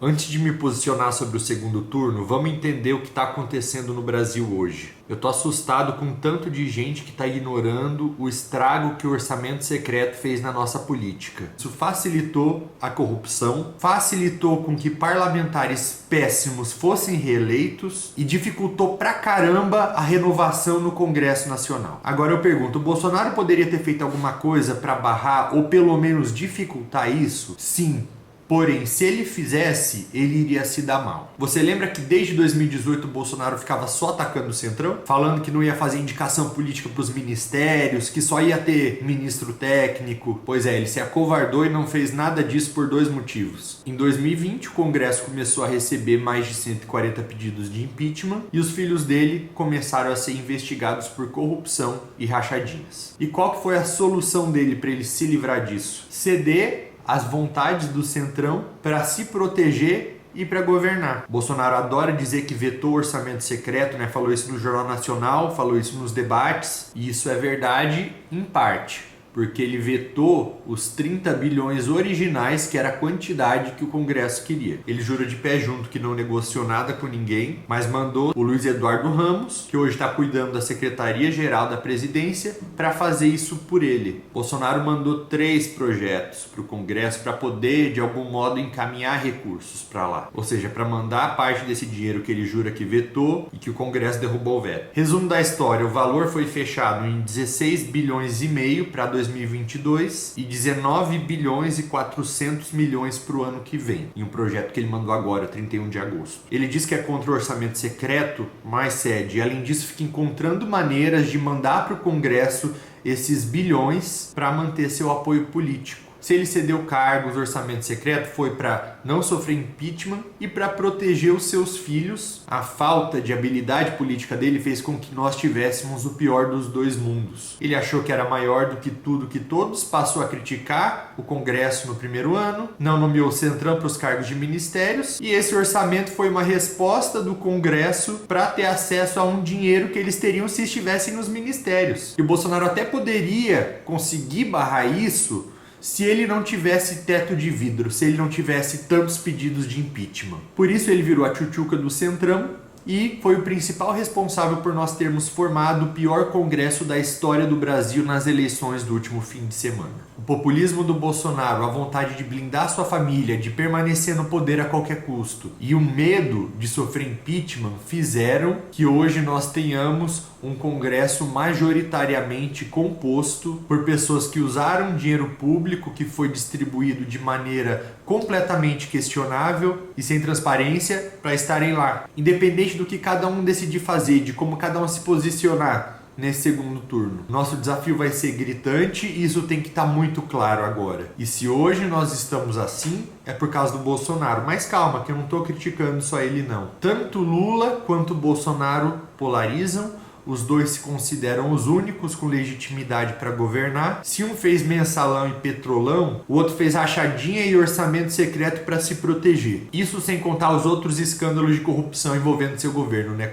Antes de me posicionar sobre o segundo turno, vamos entender o que está acontecendo no Brasil hoje. Eu tô assustado com o tanto de gente que está ignorando o estrago que o orçamento secreto fez na nossa política. Isso facilitou a corrupção, facilitou com que parlamentares péssimos fossem reeleitos e dificultou pra caramba a renovação no Congresso Nacional. Agora eu pergunto, o Bolsonaro poderia ter feito alguma coisa para barrar ou pelo menos dificultar isso? Sim. Porém, se ele fizesse, ele iria se dar mal. Você lembra que desde 2018 o Bolsonaro ficava só atacando o Centrão? Falando que não ia fazer indicação política para os ministérios, que só ia ter ministro técnico. Pois é, ele se acovardou e não fez nada disso por dois motivos. Em 2020, o Congresso começou a receber mais de 140 pedidos de impeachment e os filhos dele começaram a ser investigados por corrupção e rachadinhas. E qual que foi a solução dele para ele se livrar disso? Ceder as vontades do Centrão para se proteger e para governar. Bolsonaro adora dizer que vetou o orçamento secreto, né? Falou isso no Jornal Nacional, falou isso nos debates, e isso é verdade em parte, porque ele vetou os 30 bilhões originais, que era a quantidade que o Congresso queria. Ele jura de pé junto que não negociou nada com ninguém, mas mandou o Luiz Eduardo Ramos, que hoje está cuidando da Secretaria-Geral da Presidência, para fazer isso por ele. Bolsonaro mandou 3 projetos para o Congresso para poder, de algum modo, encaminhar recursos para lá. Ou seja, para mandar parte desse dinheiro que ele jura que vetou e que o Congresso derrubou o veto. Resumo da história, o valor foi fechado em 16 bilhões e meio para 2022 e 19 bilhões e 400 milhões para o ano que vem, em um projeto que ele mandou agora, 31 de agosto. Ele diz que é contra o orçamento secreto, mas cede. Além disso, fica encontrando maneiras de mandar para o Congresso esses bilhões para manter seu apoio político. Se ele cedeu cargos, orçamento secreto, foi para não sofrer impeachment e para proteger os seus filhos. A falta de habilidade política dele fez com que nós tivéssemos o pior dos dois mundos. Ele achou que era maior do que tudo que todos, passou a criticar o Congresso no primeiro ano, não nomeou o Centrão para os cargos de ministérios, e esse orçamento foi uma resposta do Congresso para ter acesso a um dinheiro que eles teriam se estivessem nos ministérios. E o Bolsonaro até poderia conseguir barrar isso se ele não tivesse teto de vidro, se ele não tivesse tantos pedidos de impeachment. Por isso ele virou a tchutchuca do Centrão e foi o principal responsável por nós termos formado o pior congresso da história do Brasil nas eleições do último fim de semana. O populismo do Bolsonaro, a vontade de blindar sua família, de permanecer no poder a qualquer custo e o medo de sofrer impeachment fizeram que hoje nós tenhamos um congresso majoritariamente composto por pessoas que usaram dinheiro público que foi distribuído de maneira completamente questionável e sem transparência para estarem lá. Independente do que cada um decidir fazer, de como cada um se posicionar nesse segundo turno. Nosso desafio vai ser gritante e isso tem que estar muito claro agora. E se hoje nós estamos assim, é por causa do Bolsonaro. Mas calma, que eu não estou criticando só ele não. Tanto Lula quanto Bolsonaro polarizam. Os dois se consideram os únicos com legitimidade para governar. Se um fez mensalão e petrolão, o outro fez rachadinha e orçamento secreto para se proteger. Isso sem contar os outros escândalos de corrupção envolvendo seu governo, né?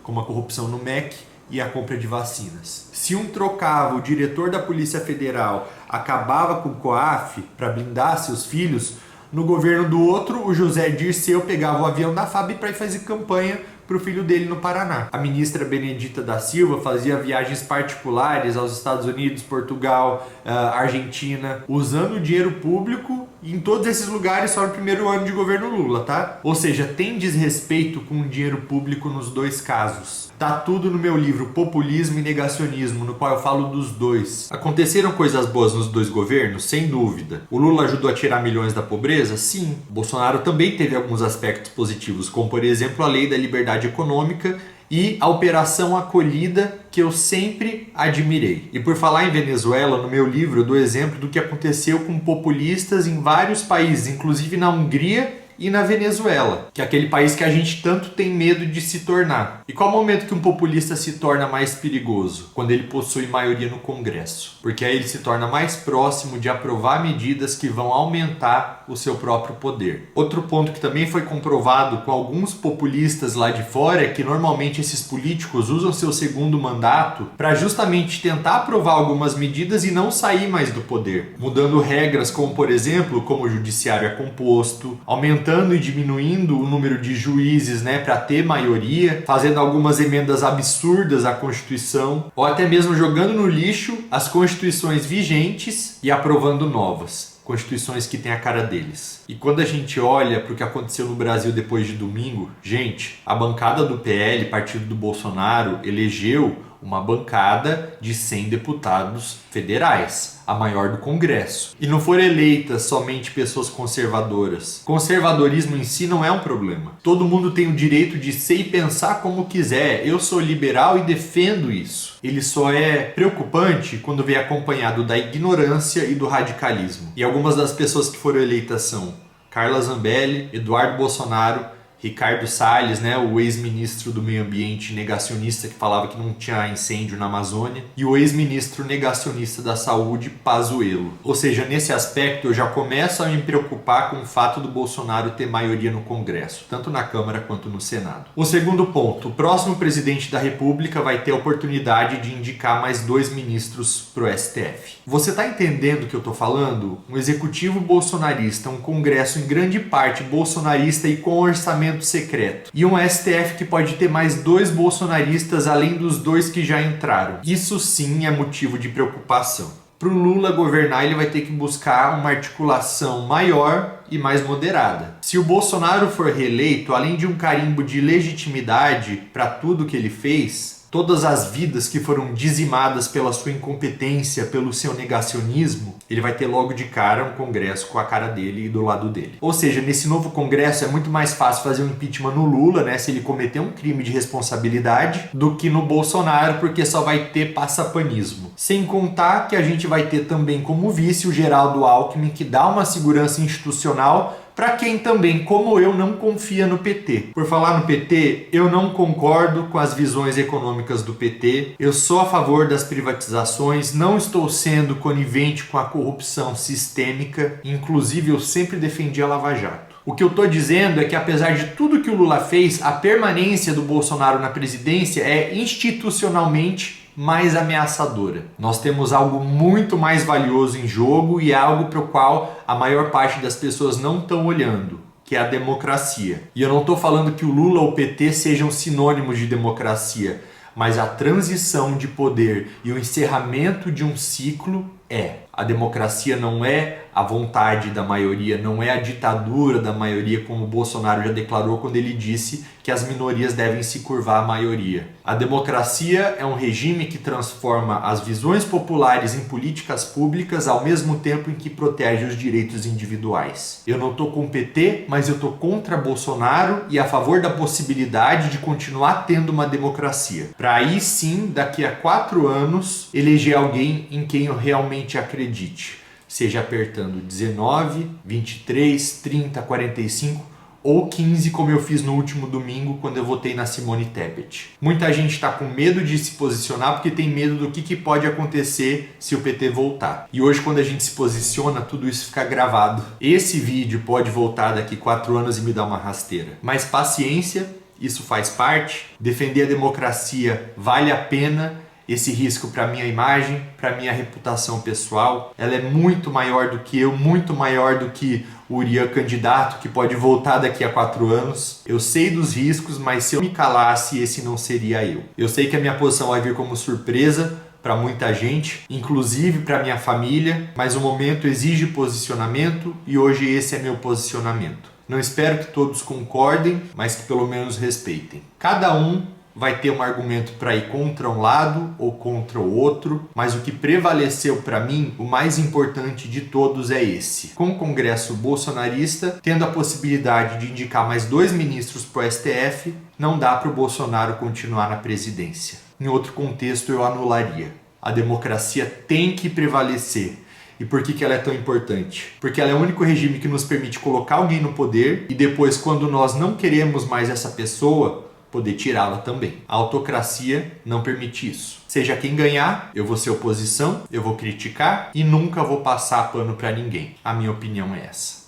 Como a corrupção no MEC e a compra de vacinas. Se um trocava o diretor da Polícia Federal, acabava com o COAF para blindar seus filhos, no governo do outro, o José Dirceu pegava o avião da FAB para ir fazer campanha para o filho dele no Paraná. A ministra Benedita da Silva fazia viagens particulares aos Estados Unidos, Portugal, Argentina, usando o dinheiro público em todos esses lugares só no primeiro ano de governo Lula, tá? Ou seja, tem desrespeito com o dinheiro público nos dois casos. Tá tudo no meu livro Populismo e Negacionismo, no qual eu falo dos dois. Aconteceram coisas boas nos dois governos? Sem dúvida. O Lula ajudou a tirar milhões da pobreza? Sim. O Bolsonaro também teve alguns aspectos positivos, como por exemplo a Lei da Liberdade Econômica e a Operação Acolhida, que eu sempre admirei. E por falar em Venezuela, no meu livro eu dou exemplo do que aconteceu com populistas em vários países, inclusive na Hungria e na Venezuela, que é aquele país que a gente tanto tem medo de se tornar. E qual o momento que um populista se torna mais perigoso? Quando ele possui maioria no Congresso. Porque aí ele se torna mais próximo de aprovar medidas que vão aumentar o seu próprio poder. Outro ponto que também foi comprovado com alguns populistas lá de fora é que normalmente esses políticos usam seu segundo mandato para justamente tentar aprovar algumas medidas e não sair mais do poder, mudando regras como, por exemplo, como o judiciário é composto, aumentando e diminuindo o número de juízes, para ter maioria, fazendo algumas emendas absurdas à Constituição, ou até mesmo jogando no lixo as constituições vigentes e aprovando novas. Constituições que têm a cara deles. E quando a gente olha para o que aconteceu no Brasil depois de domingo, gente, a bancada do PL, partido do Bolsonaro, elegeu uma bancada de 100 deputados federais, a maior do Congresso. E não foram eleitas somente pessoas conservadoras. Conservadorismo em si não é um problema. Todo mundo tem o direito de ser e pensar como quiser. Eu sou liberal e defendo isso. Ele só é preocupante quando vem acompanhado da ignorância e do radicalismo. E algumas das pessoas que foram eleitas são Carla Zambelli, Eduardo Bolsonaro, Ricardo Salles, o ex-ministro do meio ambiente negacionista que falava que não tinha incêndio na Amazônia, e o ex-ministro negacionista da saúde, Pazuello. Ou seja, nesse aspecto eu já começo a me preocupar com o fato do Bolsonaro ter maioria no Congresso, tanto na Câmara quanto no Senado. O segundo ponto, o próximo presidente da República vai ter a oportunidade de indicar mais 2 ministros para o STF. Você está entendendo o que eu estou falando? Um executivo bolsonarista, um Congresso em grande parte bolsonarista e com orçamento secreto. E um STF que pode ter mais 2 bolsonaristas além dos 2 que já entraram. Isso sim é motivo de preocupação. Para o Lula governar, ele vai ter que buscar uma articulação maior e mais moderada. Se o Bolsonaro for reeleito, além de um carimbo de legitimidade para tudo que ele fez, todas as vidas que foram dizimadas pela sua incompetência, pelo seu negacionismo, ele vai ter logo de cara um Congresso com a cara dele e do lado dele. Ou seja, nesse novo Congresso é muito mais fácil fazer um impeachment no Lula, se ele cometer um crime de responsabilidade, do que no Bolsonaro, porque só vai ter passapanismo. Sem contar que a gente vai ter também como vice o Geraldo Alckmin, que dá uma segurança institucional para quem também, como eu, não confia no PT. Por falar no PT, eu não concordo com as visões econômicas do PT, eu sou a favor das privatizações, não estou sendo conivente com a corrupção sistêmica, inclusive eu sempre defendi a Lava Jato. O que eu estou dizendo é que apesar de tudo que o Lula fez, a permanência do Bolsonaro na presidência é institucionalmente mais ameaçadora. Nós temos algo muito mais valioso em jogo e é algo para o qual a maior parte das pessoas não estão olhando, que é a democracia. E eu não estou falando que o Lula ou o PT sejam sinônimos de democracia, mas a transição de poder e o encerramento de um ciclo é. A democracia não é a vontade da maioria, não é a ditadura da maioria, como o Bolsonaro já declarou quando ele disse que as minorias devem se curvar à maioria. A democracia é um regime que transforma as visões populares em políticas públicas ao mesmo tempo em que protege os direitos individuais. Eu não estou com o PT, mas eu estou contra Bolsonaro e a favor da possibilidade de continuar tendo uma democracia. Para aí sim, daqui a 4 anos, eleger alguém em quem eu realmente acredite. Seja apertando 19, 23, 30, 45 ou 15, como eu fiz no último domingo quando eu votei na Simone Tebet. Muita gente está com medo de se posicionar porque tem medo do que pode acontecer se o PT voltar. E hoje, quando a gente se posiciona, tudo isso fica gravado. Esse vídeo pode voltar daqui 4 anos e me dar uma rasteira. Mas paciência, isso faz parte. Defender a democracia vale a pena. Esse risco para minha imagem, para minha reputação pessoal, ela é muito maior do que eu, muito maior do que o Urian candidato que pode voltar daqui a 4 anos. Eu sei dos riscos, mas se eu me calasse, esse não seria eu. Eu sei que a minha posição vai vir como surpresa para muita gente, inclusive para minha família, mas o momento exige posicionamento e hoje esse é meu posicionamento. Não espero que todos concordem, mas que pelo menos respeitem. Cada um vai ter um argumento para ir contra um lado ou contra o outro, mas o que prevaleceu para mim, o mais importante de todos é esse. Com o Congresso bolsonarista, tendo a possibilidade de indicar mais 2 ministros para o STF, não dá para o Bolsonaro continuar na presidência. Em outro contexto, eu anularia. A democracia tem que prevalecer. E por que ela é tão importante? Porque ela é o único regime que nos permite colocar alguém no poder e depois, quando nós não queremos mais essa pessoa, poder tirá-la também. A autocracia não permite isso. Seja quem ganhar, eu vou ser oposição, eu vou criticar e nunca vou passar pano para ninguém. A minha opinião é essa.